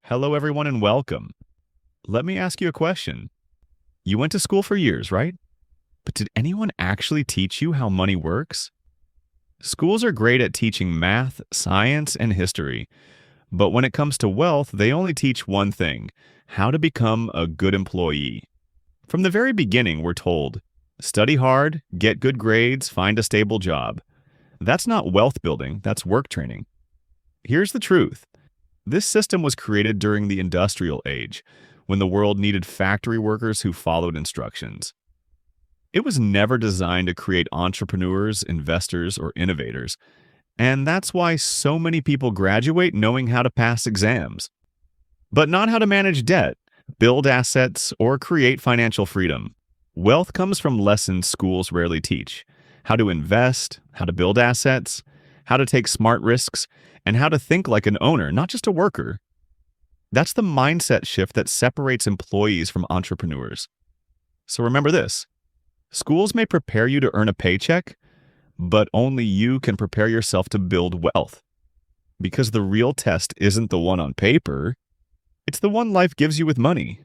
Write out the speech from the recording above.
Hello, everyone, and welcome. Let me ask you a question. You went to school for years, right? But did anyone actually teach you how money works? Schools are great at teaching math, science, and history. But when it comes to wealth, they only teach one thing: how to become a good employee. From the very beginning, we're told study hard, get good grades, find a stable job. That's not wealth building, that's work training. Here's the truth: this system was created during the industrial age, when the world needed factory workers who followed instructions. It was never designed to create entrepreneurs, investors, or innovators. And that's why so many people graduate knowing how to pass exams, but not how to manage debt, build assets, or create financial freedom. Wealth comes from lessons schools rarely teach: how to invest, how to build assets, how to take smart risks, and how to think like an owner, not just a worker. That's the mindset shift that separates employees from entrepreneurs. So remember this: schools may prepare you to earn a paycheck, but only you can prepare yourself to build wealth. Because the real test isn't the one on paper, it's the one life gives you with money.